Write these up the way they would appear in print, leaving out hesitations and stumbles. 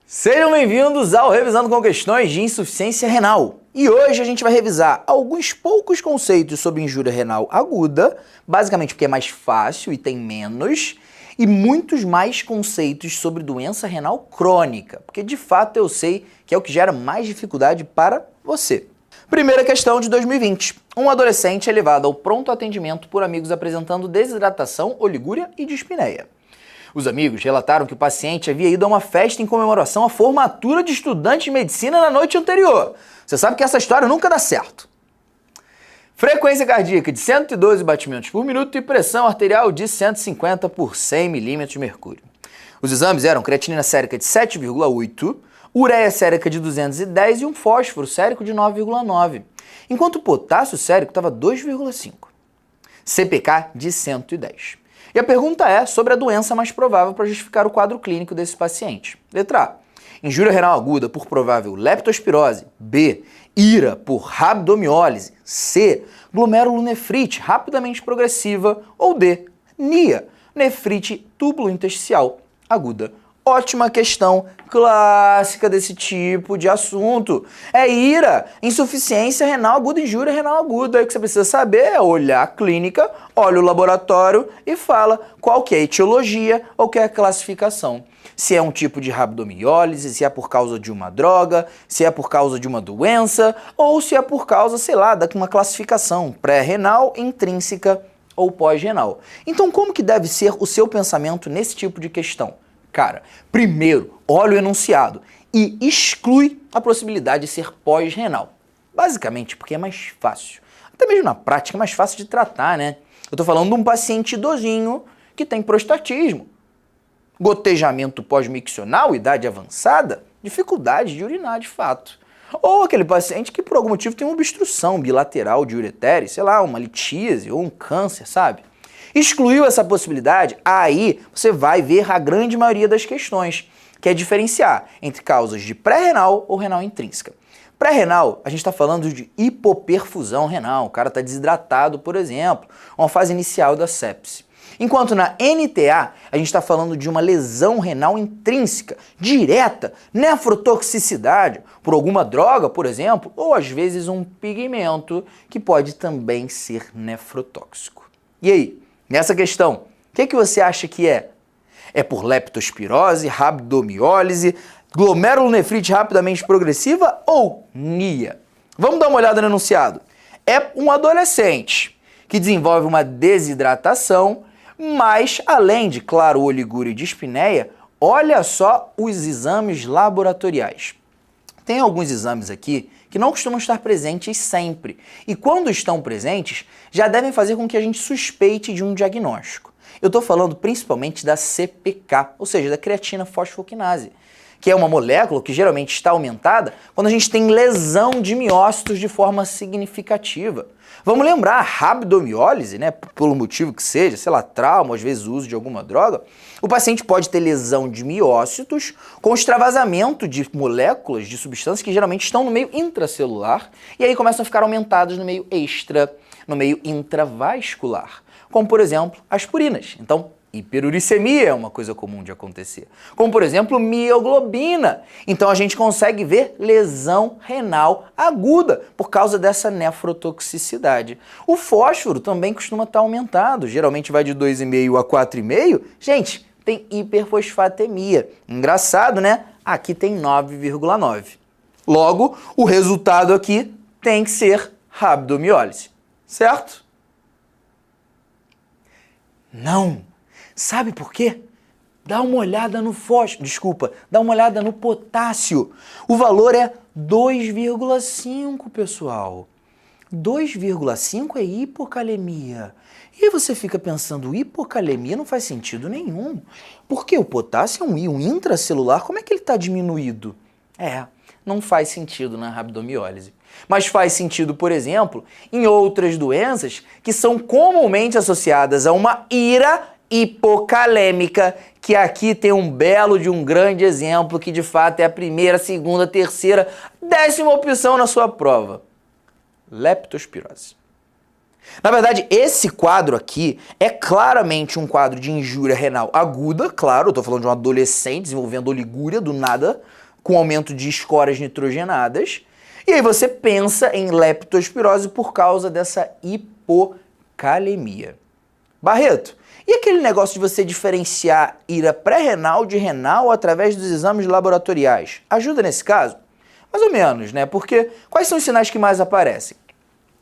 Sejam bem-vindos ao Revisando com Questões de Insuficiência Renal. E hoje a gente vai revisar alguns poucos conceitos sobre injúria renal aguda, basicamente porque é mais fácil e tem menos, e muitos mais conceitos sobre doença renal crônica, porque de fato eu sei que é o que gera mais dificuldade para você. Primeira questão de 2020. Um adolescente é levado ao pronto atendimento por amigos apresentando desidratação, oligúria e dispneia. Os amigos relataram que o paciente havia ido a uma festa em comemoração à formatura de estudante de medicina na noite anterior. Você sabe que essa história nunca dá certo. Frequência cardíaca de 112 batimentos por minuto e pressão arterial de 150 por 100 milímetros de mercúrio. Os exames eram creatinina sérica de 7,8, ureia sérica de 210 e um fósforo sérico de 9,9, enquanto o potássio sérico estava 2,5. CPK de 110. E a pergunta é sobre a doença mais provável para justificar o quadro clínico desse paciente. Letra A. Injúria renal aguda por provável leptospirose. B. IRA por rabdomiólise. C. Glomerulonefrite rapidamente progressiva. Ou D. NIA, nefrite túbulo-intersticial aguda. Ótima questão clássica desse tipo de assunto. É IRA, insuficiência renal aguda, injúria renal aguda. Aí o que você precisa saber é olhar a clínica, olha o laboratório e fala qual que é a etiologia ou que é a classificação. Se é um tipo de rabdomiólise, se é por causa de uma droga, se é por causa de uma doença ou se é por causa, sei lá, de uma classificação pré-renal, intrínseca ou pós-renal. Então como que deve ser o seu pensamento nesse tipo de questão? Cara, primeiro, olha o enunciado e exclui a possibilidade de ser pós-renal. Basicamente porque é mais fácil. Até mesmo na prática é mais fácil de tratar, né? Eu tô falando de um paciente idosinho que tem prostatismo. Gotejamento pós-miccional, idade avançada, dificuldade de urinar de fato. Ou aquele paciente que por algum motivo tem uma obstrução bilateral de uretere, sei lá, uma litíase ou um câncer, sabe? Excluiu essa possibilidade, aí você vai ver a grande maioria das questões, que é diferenciar entre causas de pré-renal ou renal intrínseca. Pré-renal, a gente está falando de hipoperfusão renal, o cara está desidratado, por exemplo, uma fase inicial da sepse. Enquanto na NTA, a gente está falando de uma lesão renal intrínseca, direta, nefrotoxicidade, por alguma droga, por exemplo, ou às vezes um pigmento que pode também ser nefrotóxico. E aí? Nessa questão, o que você acha que é? É por leptospirose, rabdomiólise, glomerulonefrite rapidamente progressiva ou NIA? Vamos dar uma olhada no enunciado. É um adolescente que desenvolve uma desidratação, mas além de, claro, oligúria e dispneia, olha só os exames laboratoriais. Tem alguns exames aqui que não costumam estar presentes sempre. E quando estão presentes, já devem fazer com que a gente suspeite de um diagnóstico. Eu estou falando principalmente da CPK, ou seja, da creatina fosfoquinase, que é uma molécula que geralmente está aumentada quando a gente tem lesão de miócitos de forma significativa. Vamos lembrar, a rabdomiólise, né, pelo motivo que seja, sei lá, trauma, às vezes uso de alguma droga, o paciente pode ter lesão de miócitos com extravasamento de moléculas de substâncias que geralmente estão no meio intracelular e aí começam a ficar aumentadas no meio extra, no meio intravascular, como por exemplo as purinas. Então, hiperuricemia é uma coisa comum de acontecer. Como, por exemplo, mioglobina. Então, a gente consegue ver lesão renal aguda por causa dessa nefrotoxicidade. O fósforo também costuma estar aumentado. Geralmente vai de 2,5 a 4,5. Gente, tem hiperfosfatemia. Engraçado, né? Aqui tem 9,9. Logo, o resultado aqui tem que ser rabdomiólise. Certo? Não. Sabe por quê? Dá uma olhada no dá uma olhada no potássio. O valor é 2,5, pessoal. 2,5 é hipocalemia. E aí você fica pensando, hipocalemia não faz sentido nenhum. Porque o potássio é um íon intracelular, como é que ele está diminuído? Não faz sentido na rabdomiólise. Mas faz sentido, por exemplo, em outras doenças que são comumente associadas a uma IRA hipocalêmica, que aqui tem um belo de um grande exemplo que de fato é a primeira, segunda, terceira, 10ª opção na sua prova. Leptospirose. Na verdade, esse quadro aqui é claramente um quadro de injúria renal aguda, claro, eu tô falando de um adolescente desenvolvendo oligúria do nada, com aumento de escórias nitrogenadas, e aí você pensa em leptospirose por causa dessa hipocalemia. Barreto, e aquele negócio de você diferenciar ira pré-renal de renal através dos exames laboratoriais? Ajuda nesse caso? Mais ou menos, né? Porque quais são os sinais que mais aparecem?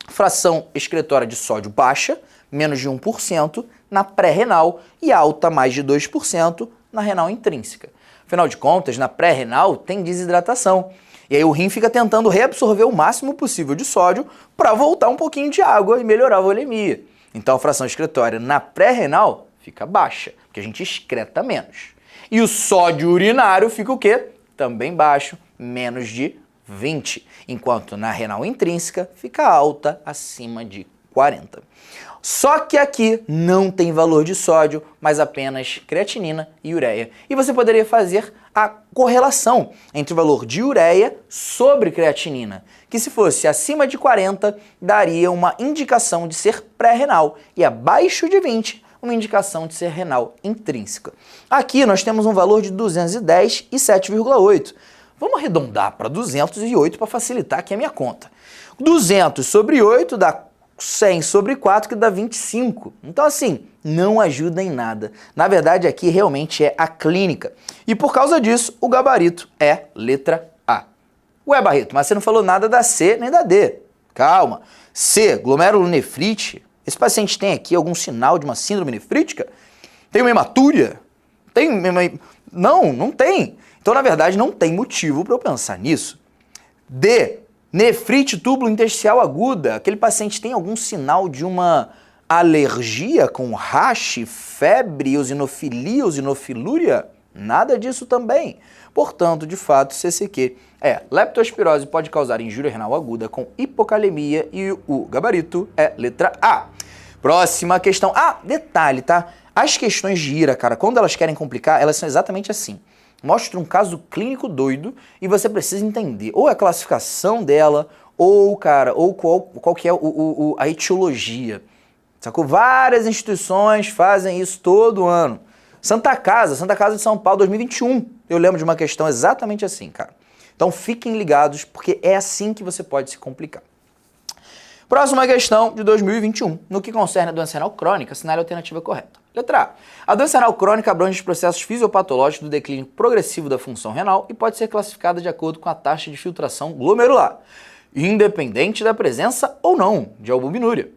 Fração excretória de sódio baixa, menos de 1%, na pré-renal e alta, mais de 2%, na renal intrínseca. Afinal de contas, na pré-renal tem desidratação. E aí o rim fica tentando reabsorver o máximo possível de sódio para voltar um pouquinho de água e melhorar a volemia. Então a fração excretória na pré-renal fica baixa, porque a gente excreta menos. E o sódio urinário fica o quê? Também baixo, menos de 20, enquanto na renal intrínseca fica alta, acima de 40. Só que aqui não tem valor de sódio, mas apenas creatinina e ureia. E você poderia fazer a correlação entre o valor de ureia sobre creatinina, que se fosse acima de 40, daria uma indicação de ser pré-renal, e abaixo de 20, uma indicação de ser renal intrínseca. Aqui nós temos um valor de 210 e 7,8. Vamos arredondar para 208 para facilitar aqui a minha conta. 200 sobre 8 dá 100 sobre 4, que dá 25. Então, assim, não ajuda em nada. Na verdade, aqui realmente é a clínica. E por causa disso, o gabarito é letra A. Ué, Barreto, mas você não falou nada da C nem da D. Calma. C, glomerulonefrite. Esse paciente tem aqui algum sinal de uma síndrome nefrítica? Tem uma hematúria? Não, não tem. Então, na verdade, não tem motivo para eu pensar nisso. D, nefrite túbulo intersticial aguda. Aquele paciente tem algum sinal de uma alergia com rash, febre, eosinofilia, eosinofilúria? Nada disso também. Portanto, de fato, CCQ é leptospirose, pode causar injúria renal aguda com hipocalemia e o gabarito é letra A. Próxima questão. Ah, detalhe, tá? As questões de ira, cara, quando elas querem complicar, elas são exatamente assim. Mostra um caso clínico doido e você precisa entender ou a classificação dela, ou, cara, ou qual que é a etiologia. Sacou? Várias instituições fazem isso todo ano. Santa Casa de São Paulo, 2021. Eu lembro de uma questão exatamente assim, cara. Então fiquem ligados, porque é assim que você pode se complicar. Próxima questão de 2021, no que concerne a doença renal crônica, assinale a alternativa correta. Letra A. A doença renal crônica abrange os processos fisiopatológicos do declínio progressivo da função renal e pode ser classificada de acordo com a taxa de filtração glomerular, independente da presença ou não de albuminúria.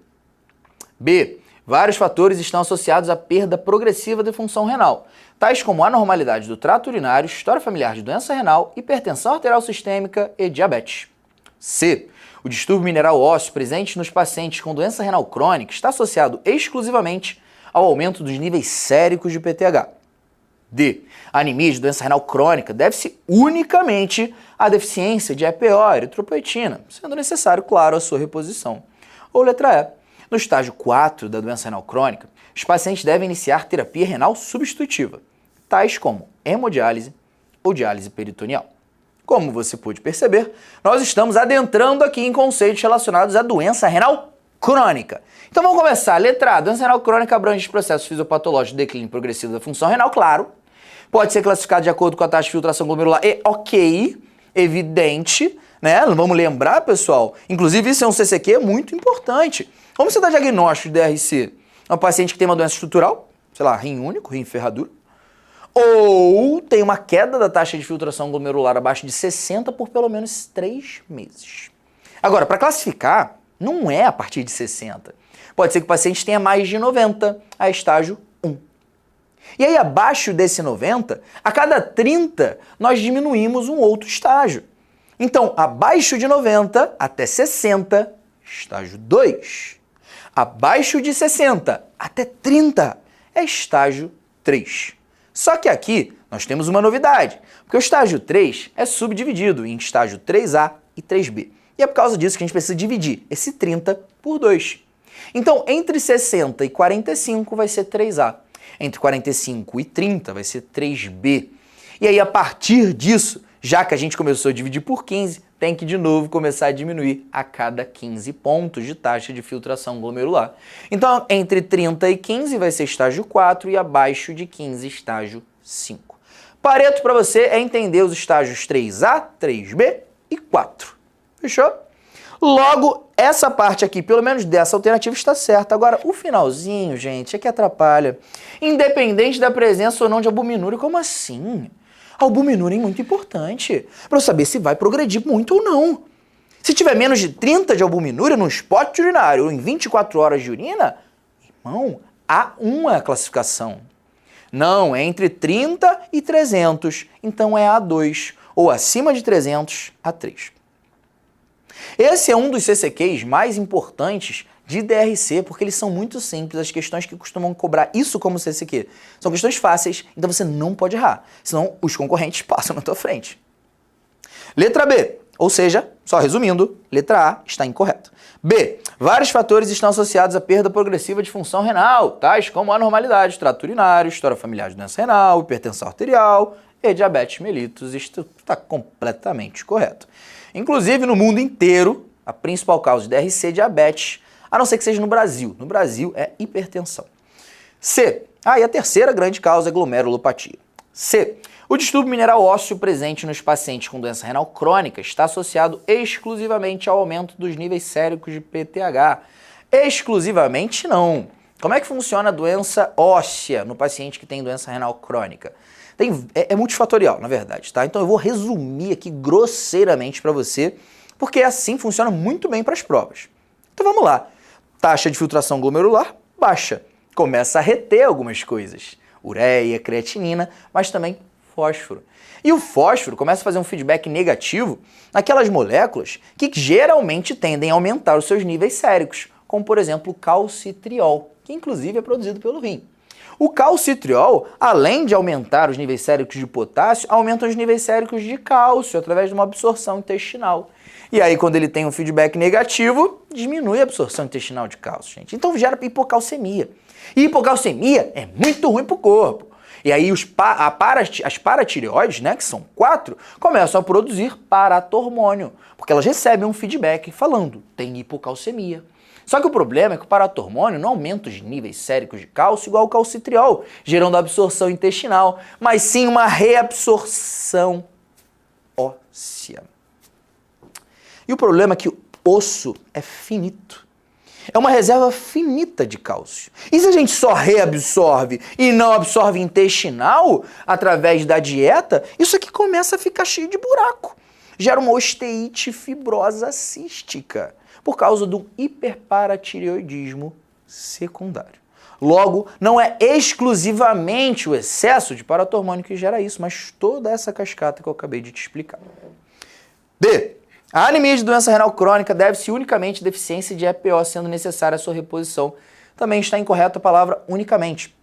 B. Vários fatores estão associados à perda progressiva da função renal, tais como anormalidade do trato urinário, história familiar de doença renal, hipertensão arterial sistêmica e diabetes. C. O distúrbio mineral ósseo presente nos pacientes com doença renal crônica está associado exclusivamente ao aumento dos níveis séricos de PTH. D. A anemia de doença renal crônica deve-se unicamente à deficiência de EPO, eritropoetina, sendo necessário, claro, a sua reposição. Ou letra E. No estágio 4 da doença renal crônica, os pacientes devem iniciar terapia renal substitutiva, tais como hemodiálise ou diálise peritoneal. Como você pôde perceber, nós estamos adentrando aqui em conceitos relacionados à doença renal crônica. Então vamos começar. Letra A. Doença renal crônica abrange os processos fisiopatológicos de declínio progressivo da função renal, claro. Pode ser classificado de acordo com a taxa de filtração glomerular e ok, evidente, né? Vamos lembrar, pessoal. Inclusive, isso é um CCQ muito importante. Como você dá diagnóstico de DRC? É um paciente que tem uma doença estrutural, sei lá, rim único, rim ferradura, ou tem uma queda da taxa de filtração glomerular abaixo de 60 por pelo menos 3 meses. Agora, para classificar, não é a partir de 60. Pode ser que o paciente tenha mais de 90, a estágio 1. E aí, abaixo desse 90, a cada 30, nós diminuímos um outro estágio. Então, abaixo de 90 até 60, estágio 2. Abaixo de 60 até 30 é estágio 3. Só que aqui nós temos uma novidade, porque o estágio 3 é subdividido em estágio 3A e 3B. E é por causa disso que a gente precisa dividir esse 30 por 2. Então, entre 60 e 45 vai ser 3A. Entre 45 e 30 vai ser 3B. E aí, a partir disso, já que a gente começou a dividir por 15, tem que de novo começar a diminuir a cada 15 pontos de taxa de filtração glomerular. Então, entre 30 e 15 vai ser estágio 4 e abaixo de 15, estágio 5. Pareto para você é entender os estágios 3A, 3B e 4. Fechou? Logo, essa parte aqui, pelo menos dessa alternativa, está certa. Agora, o finalzinho, gente, é que atrapalha. Independente da presença ou não de albuminúria, como assim? A albuminúria é muito importante para eu saber se vai progredir muito ou não. Se tiver menos de 30 de albuminúria num spot urinário ou em 24 horas de urina, irmão, A1 é a classificação. Não, é entre 30 e 300, então é A2, ou acima de 300, A3. Esse é um dos CCQs mais importantes de DRC, porque eles são muito simples, as questões que costumam cobrar isso como CCQ. São questões fáceis, então você não pode errar, senão os concorrentes passam na tua frente. Letra B, ou seja, só resumindo, letra A está incorreta. B, vários fatores estão associados à perda progressiva de função renal, tais como anormalidade, trato urinário, história familiar de doença renal, hipertensão arterial e diabetes mellitus. Isto está completamente correto. Inclusive, no mundo inteiro, a principal causa de DRC é diabetes, a não ser que seja no Brasil. No Brasil é hipertensão. C. E a terceira grande causa é glomerulopatia. C. O distúrbio mineral ósseo presente nos pacientes com doença renal crônica está associado exclusivamente ao aumento dos níveis séricos de PTH. Exclusivamente não. Como é que funciona a doença óssea no paciente que tem doença renal crônica? É multifatorial, na verdade, tá? Então eu vou resumir aqui grosseiramente para você, porque assim funciona muito bem para as provas. Então vamos lá. Taxa de filtração glomerular baixa. Começa a reter algumas coisas. Ureia, creatinina, mas também fósforo. E o fósforo começa a fazer um feedback negativo naquelas moléculas que geralmente tendem a aumentar os seus níveis séricos, como por exemplo o calcitriol, que inclusive é produzido pelo rim. O calcitriol, além de aumentar os níveis séricos de potássio, aumenta os níveis séricos de cálcio através de uma absorção intestinal. E aí, quando ele tem um feedback negativo, diminui a absorção intestinal de cálcio, gente. Então gera hipocalcemia. E hipocalcemia é muito ruim para o corpo. E aí as paratireoides, né, que são 4, começam a produzir paratormônio, porque elas recebem um feedback falando, tem hipocalcemia. Só que o problema é que o paratormônio não aumenta os níveis séricos de cálcio igual ao calcitriol, gerando absorção intestinal, mas sim uma reabsorção óssea. E o problema é que o osso é finito. É uma reserva finita de cálcio. E se a gente só reabsorve e não absorve intestinal através da dieta, isso aqui começa a ficar cheio de buraco. Gera uma osteite fibrosa cística por causa do hiperparatireoidismo secundário. Logo, não é exclusivamente o excesso de paratormônio que gera isso, mas toda essa cascata que eu acabei de te explicar. D. A anemia de doença renal crônica deve-se unicamente à deficiência de EPO, sendo necessária a sua reposição. Também está incorreta a palavra unicamente.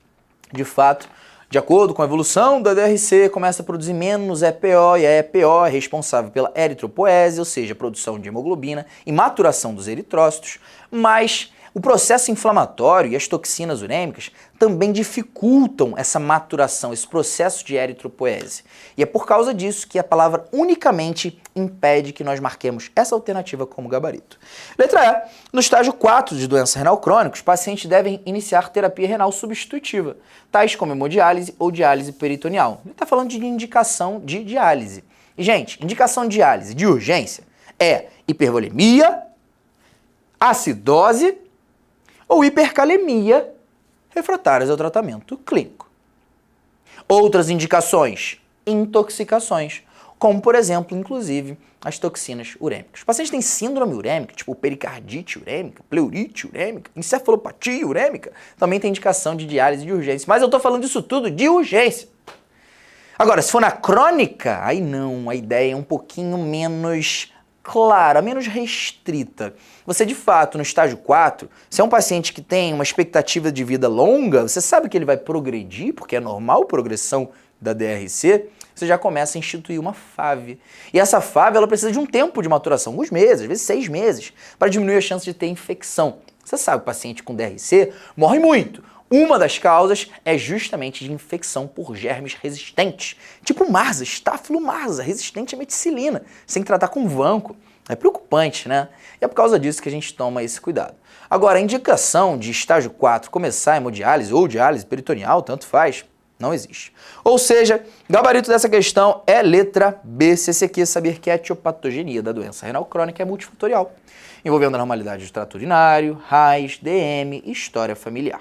De fato, de acordo com a evolução da DRC, começa a produzir menos EPO, e a EPO é responsável pela eritropoese, ou seja, a produção de hemoglobina e maturação dos eritrócitos, mas o processo inflamatório e as toxinas urêmicas também dificultam essa maturação, esse processo de eritropoese. E é por causa disso que a palavra unicamente impede que nós marquemos essa alternativa como gabarito. Letra E. No estágio 4 de doença renal crônica, os pacientes devem iniciar terapia renal substitutiva, tais como hemodiálise ou diálise peritoneal. Ele está falando de indicação de diálise. E, gente, indicação de diálise de urgência é hipervolemia, acidose ou hipercalemia refratárias ao tratamento clínico. Outras indicações, intoxicações, como por exemplo, inclusive, as toxinas urêmicas. Os pacientes têm síndrome urêmica, tipo pericardite urêmica, pleurite urêmica, encefalopatia urêmica, também tem indicação de diálise de urgência. Mas eu estou falando disso tudo de urgência. Agora, se for na crônica, aí não, a ideia é um pouquinho menos clara, menos restrita. Você, de fato, no estágio 4, se é um paciente que tem uma expectativa de vida longa, você sabe que ele vai progredir, porque é normal a progressão da DRC, você já começa a instituir uma FAV. E essa FAV, ela precisa de um tempo de maturação, alguns meses, às vezes 6 meses, para diminuir a chance de ter infecção. Você sabe, o paciente com DRC morre muito. Uma das causas é justamente de infecção por germes resistentes, tipo Marsa, Staphylo Marsa, resistente à meticilina. Você tem que tratar com vanco. É preocupante, né? E é por causa disso que a gente toma esse cuidado. Agora, a indicação de estágio 4 começar a hemodiálise ou diálise peritoneal, tanto faz, não existe. Ou seja, gabarito dessa questão é letra B. CCQ, saber que a etiopatogenia da doença renal crônica é multifatorial, envolvendo anormalidade do trato urinário, raiz, DM e história familiar.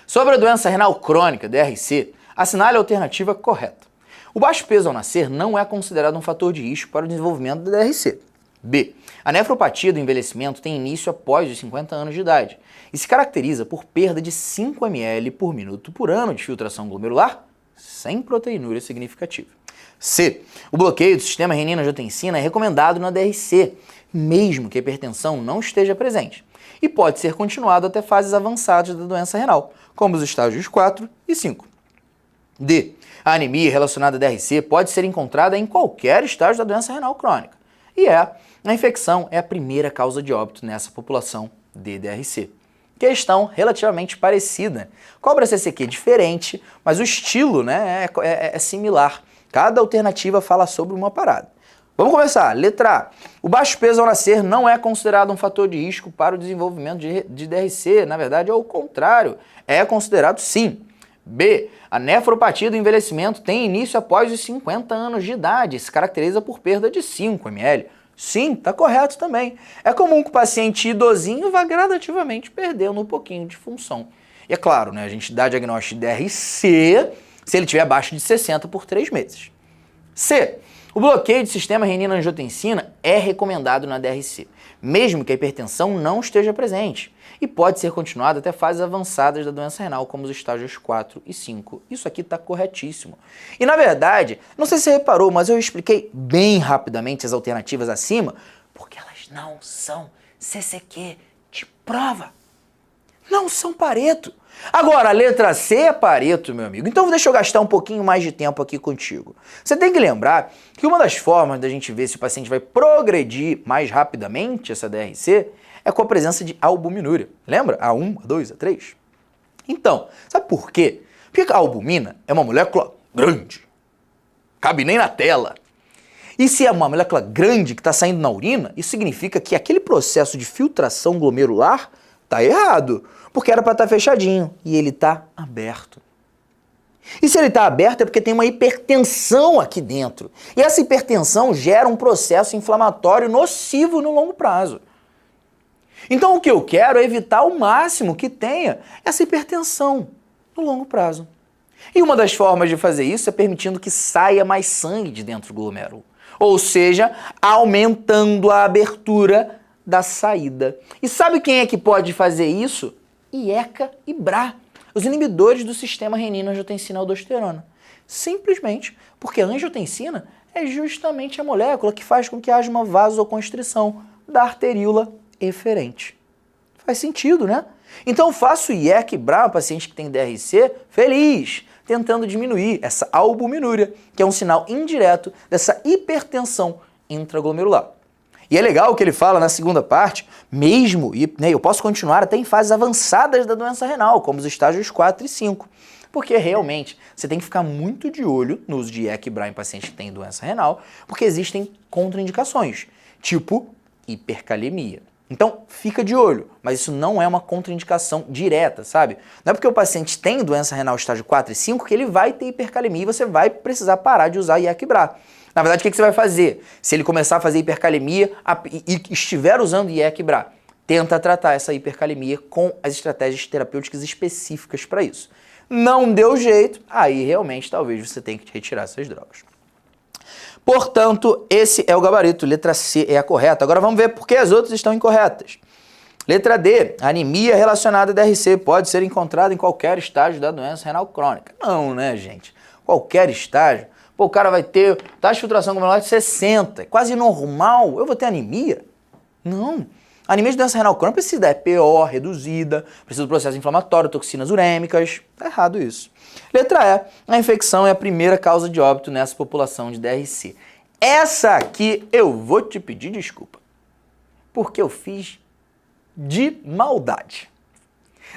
Sobre a doença renal crônica, DRC, assinale a alternativa correta. O baixo peso ao nascer não é considerado um fator de risco para o desenvolvimento da DRC. B. A nefropatia do envelhecimento tem início após os 50 anos de idade e se caracteriza por perda de 5 ml por minuto por ano de filtração glomerular sem proteinúria significativa. C. O bloqueio do sistema renina-angiotensina é recomendado na DRC, mesmo que a hipertensão não esteja presente, e pode ser continuado até fases avançadas da doença renal, como os estágios 4 e 5. D. A anemia relacionada à DRC pode ser encontrada em qualquer estágio da doença renal crônica. E a infecção é a primeira causa de óbito nessa população de DRC. Questão relativamente parecida. Cobra CCQ diferente, mas o estilo, né, é similar. Cada alternativa fala sobre uma parada. Vamos começar. Letra A. O baixo peso ao nascer não é considerado um fator de risco para o desenvolvimento de DRC. Na verdade, é o contrário. É considerado sim. B. A nefropatia do envelhecimento tem início após os 50 anos de idade e se caracteriza por perda de 5 ml. Sim, está correto também. É comum que o paciente idosinho vá gradativamente perdendo um pouquinho de função. E é claro, né, a gente dá diagnóstico de DRC se ele estiver abaixo de 60 por 3 meses. C. O bloqueio de sistema renina-angiotensina é recomendado na DRC, mesmo que a hipertensão não esteja presente, e pode ser continuado até fases avançadas da doença renal, como os estágios 4 e 5. Isso aqui está corretíssimo. E na verdade, não sei se você reparou, mas eu expliquei bem rapidamente as alternativas acima, porque elas não são CCQ de prova. Não são Pareto. Agora, a letra C é Pareto, meu amigo. Então deixa eu gastar um pouquinho mais de tempo aqui contigo. Você tem que lembrar que uma das formas da gente ver se o paciente vai progredir mais rapidamente essa DRC é com a presença de albuminúria. Lembra? A1, A2, A3? Então, sabe por quê? Porque a albumina é uma molécula grande. Cabe nem na tela. E se é uma molécula grande que está saindo na urina, isso significa que aquele processo de filtração glomerular está errado. Porque era para estar fechadinho e ele está aberto. E se ele está aberto é porque tem uma hipertensão aqui dentro. E essa hipertensão gera um processo inflamatório nocivo no longo prazo. Então o que eu quero é evitar ao máximo que tenha essa hipertensão no longo prazo. E uma das formas de fazer isso é permitindo que saia mais sangue de dentro do glomérulo. Ou seja, aumentando a abertura da saída. E sabe quem é que pode fazer isso? IECA e BRA, os inibidores do sistema renina-angiotensina-aldosterona. Simplesmente porque a angiotensina é justamente a molécula que faz com que haja uma vasoconstrição da arteríola eferente. Faz sentido, né? Então eu faço IECA e BRA, paciente que tem DRC, feliz, tentando diminuir essa albuminúria, que é um sinal indireto dessa hipertensão intraglomerular. E é legal o que ele fala na segunda parte, mesmo, e eu posso continuar até em fases avançadas da doença renal, como os estágios 4 e 5. Porque realmente você tem que ficar muito de olho no uso de IECA e BRA em pacientes que têm doença renal, porque existem contraindicações, tipo hipercalemia. Então fica de olho, mas isso não é uma contraindicação direta, sabe? Não é porque o paciente tem doença renal estágio 4 e 5 que ele vai ter hipercalemia e você vai precisar parar de usar IECA e BRA. Na verdade, o que você vai fazer? Se ele começar a fazer hipercalemia e estiver usando IECA e BRA, tenta tratar essa hipercalemia com as estratégias terapêuticas específicas para isso. Não deu jeito, aí realmente talvez você tenha que retirar essas drogas. Portanto, esse é o gabarito, letra C é a correta. Agora vamos ver por que as outras estão incorretas. Letra D, anemia relacionada a DRC pode ser encontrada em qualquer estágio da doença renal crônica. Não, né, gente? Qualquer estágio. Pô, o cara vai ter taxa de filtração glomerular de 60, é quase normal. Eu vou ter anemia? Não. A anemia de doença renal crônica precisa da EPO reduzida, precisa do processo inflamatório, toxinas urêmicas. Tá errado isso. Letra E, a infecção é a primeira causa de óbito nessa população de DRC. Essa aqui eu vou te pedir desculpa, porque eu fiz de maldade.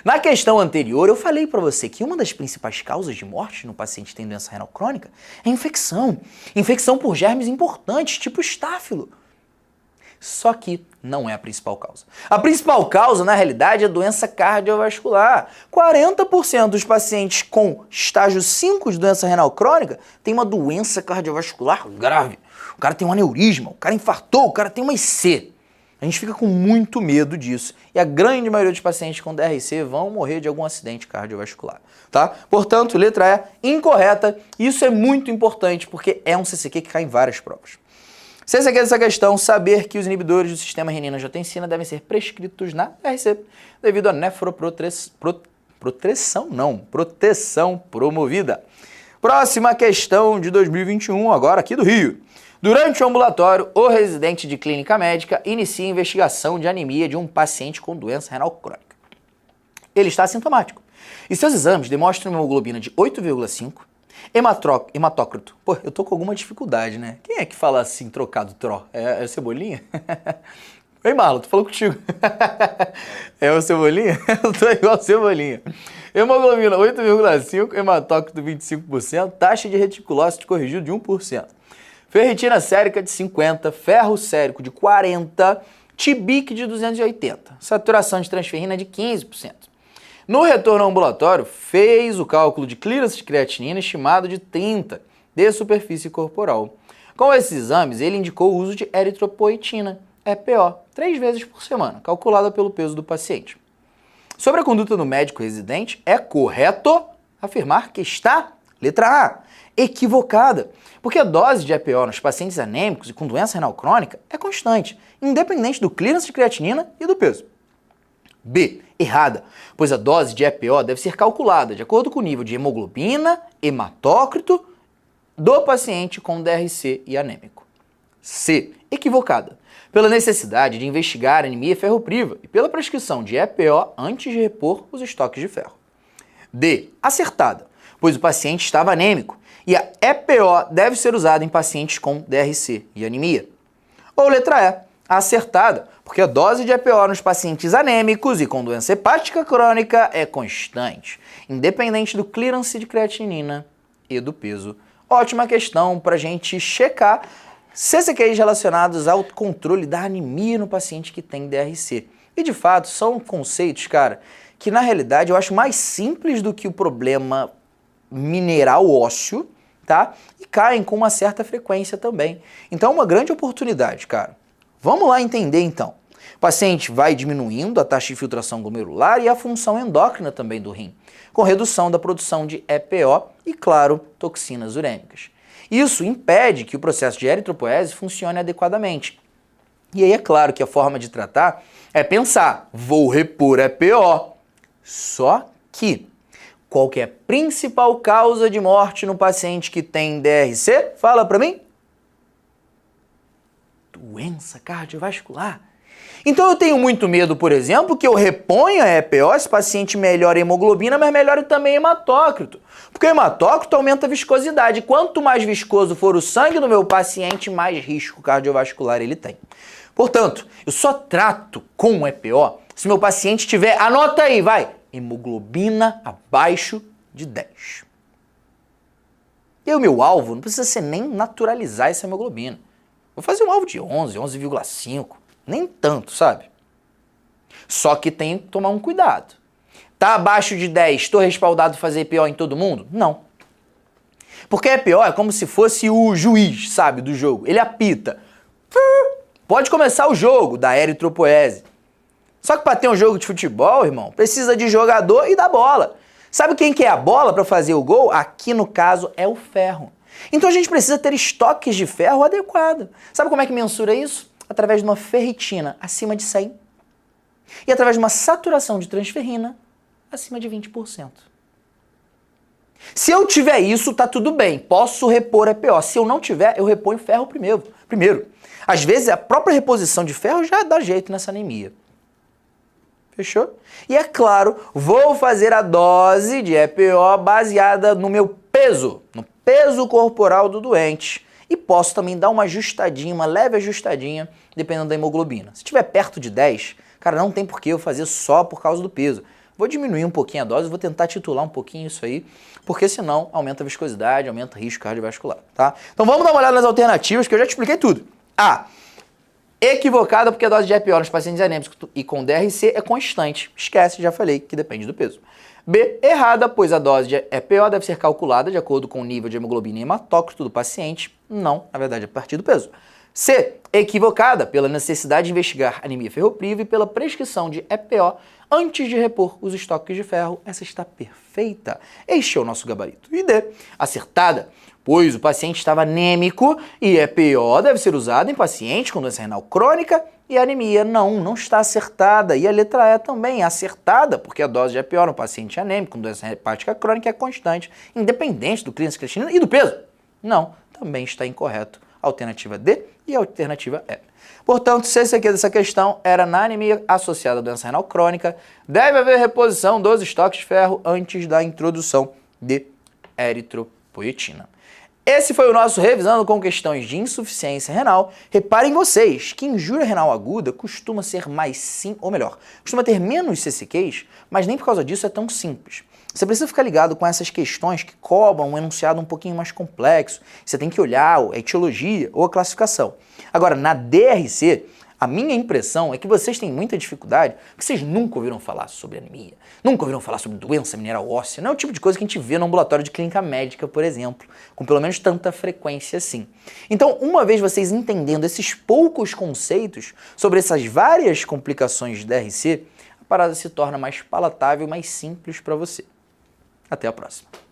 Na questão anterior, eu falei para você que uma das principais causas de morte no paciente que tem doença renal crônica é infecção. Infecção por germes importantes, tipo estáfilo. Só que não é a principal causa. A principal causa, na realidade, é doença cardiovascular. 40% dos pacientes com estágio 5 de doença renal crônica têm uma doença cardiovascular grave. O cara tem um aneurisma, o cara infartou, o cara tem uma IC. A gente fica com muito medo disso. E a grande maioria dos pacientes com DRC vão morrer de algum acidente cardiovascular, tá? Portanto, letra E, incorreta. Isso é muito importante porque é um CCQ que cai em várias provas. CCQ dessa questão, saber que os inibidores do sistema renina-angiotensina devem ser prescritos na DRC devido à proteção promovida. Próxima questão de 2021, agora aqui do Rio. Durante o ambulatório, o residente de clínica médica inicia a investigação de anemia de um paciente com doença renal crônica. Ele está assintomático e seus exames demonstram uma hemoglobina de 8,5, hematócrito. Pô, eu tô com alguma dificuldade, né? Quem é que fala assim, trocado tro? É o Cebolinha? Oi, Marlon, tô falando contigo. É o Cebolinha? Eu tô igual o Cebolinha. Hemoglobina 8,5, hematócrito 25%, taxa de reticulócito corrigido de 1%. Ferritina sérica de 50, ferro sérico de 40, TIBIC de 280, saturação de transferrina de 15%. No retorno ao ambulatório, fez o cálculo de clearance de creatinina estimado de 30 de superfície corporal. Com esses exames, ele indicou o uso de eritropoetina, EPO, 3 vezes por semana, calculada pelo peso do paciente. Sobre a conduta do médico residente, é correto afirmar que está, letra A, equivocada, porque a dose de EPO nos pacientes anêmicos e com doença renal crônica é constante, independente do clearance de creatinina e do peso. B, errada, pois a dose de EPO deve ser calculada de acordo com o nível de hemoglobina, hematócrito do paciente com DRC e anêmico. C, equivocada, pela necessidade de investigar anemia ferropriva e pela prescrição de EPO antes de repor os estoques de ferro. D, acertada, pois o paciente estava anêmico e a EPO deve ser usada em pacientes com DRC e anemia. Ou letra E, acertada, porque a dose de EPO nos pacientes anêmicos e com doença hepática crônica é constante, independente do clearance de creatinina e do peso. Ótima questão para a gente checar CCQs relacionados ao controle da anemia no paciente que tem DRC. E de fato, são conceitos, cara, que na realidade eu acho mais simples do que o problema mineral ósseo, tá? E caem com uma certa frequência também. Então é uma grande oportunidade, cara. Vamos lá entender então. O paciente vai diminuindo a taxa de filtração glomerular e a função endócrina também do rim, com redução da produção de EPO e, claro, toxinas urêmicas. Isso impede que o processo de eritropoese funcione adequadamente. E aí é claro que a forma de tratar é pensar, vou repor EPO. Só que, qual que é a principal causa de morte no paciente que tem DRC? Fala pra mim. Doença cardiovascular. Então eu tenho muito medo, por exemplo, que eu reponha a EPO, esse paciente melhora a hemoglobina, mas melhore também o hematócrito. Porque o hematócrito aumenta a viscosidade. Quanto mais viscoso for o sangue do meu paciente, mais risco cardiovascular ele tem. Portanto, eu só trato com EPO se meu paciente tiver, anota aí, vai, hemoglobina abaixo de 10. E o meu alvo não precisa ser nem naturalizar essa hemoglobina. Vou fazer um alvo de 11, 11,5. Nem tanto, sabe? Só que tem que tomar um cuidado. Tá abaixo de 10, estou respaldado a fazer EPO em todo mundo? Não. Porque EPO é como se fosse o juiz, sabe, do jogo. Ele apita. Pode começar o jogo da eritropoese. Só que para ter um jogo de futebol, irmão, precisa de jogador e da bola. Sabe quem que é a bola para fazer o gol? Aqui no caso é o ferro. Então a gente precisa ter estoques de ferro adequado. Sabe como é que mensura isso? Através de uma ferritina acima de 100 e através de uma saturação de transferrina acima de 20%. Se eu tiver isso, tá tudo bem, posso repor EPO. Se eu não tiver, eu reponho ferro primeiro. Às vezes a própria reposição de ferro já dá jeito nessa anemia. Fechou? E é claro, vou fazer a dose de EPO baseada no meu peso, no peso corporal do doente. E posso também dar uma ajustadinha, uma leve ajustadinha, dependendo da hemoglobina. Se estiver perto de 10, cara, não tem por que eu fazer só por causa do peso. vou diminuir um pouquinho a dose, vou tentar titular um pouquinho isso aí, porque senão aumenta a viscosidade, aumenta o risco cardiovascular, tá? Então vamos dar uma olhada nas alternativas, que eu já te expliquei tudo. A. Equivocada, porque a dose de EPO nos pacientes anêmicos e com DRC é constante. Esquece, já falei que depende do peso. B. Errada, pois a dose de EPO deve ser calculada de acordo com o nível de hemoglobina e hematócrito do paciente. Não, na verdade, é a partir do peso. C. Equivocada, pela necessidade de investigar anemia ferropriva e pela prescrição de EPO antes de repor os estoques de ferro. Essa está perfeita. Este é o nosso gabarito. E D. Acertada, pois o paciente estava anêmico e EPO deve ser usado em paciente com doença renal crônica e anemia. Não está acertada. E a letra E também é acertada, porque a dose de EPO no paciente anêmico com doença hepática crônica é constante, independente do clínico creatinina e do peso. Não, também está incorreto. Alternativa D e a alternativa E. Portanto, se esse aqui dessa questão era na anemia associada à doença renal crônica, deve haver reposição dos estoques de ferro antes da introdução de eritropoetina. Esse foi o nosso Revisando com Questões de Insuficiência Renal. Reparem vocês que injúria renal aguda costuma ser mais sim, ou melhor, costuma ter menos CCQs, mas nem por causa disso é tão simples. Você precisa ficar ligado com essas questões que cobram um enunciado um pouquinho mais complexo. Você tem que olhar a etiologia ou a classificação. Agora, na DRC, a minha impressão é que vocês têm muita dificuldade, porque vocês nunca ouviram falar sobre anemia, nunca ouviram falar sobre doença mineral óssea. Não é o tipo de coisa que a gente vê no ambulatório de clínica médica, por exemplo, com pelo menos tanta frequência assim. Então, uma vez vocês entendendo esses poucos conceitos sobre essas várias complicações de DRC, a parada se torna mais palatável, mais simples para você. Até a próxima.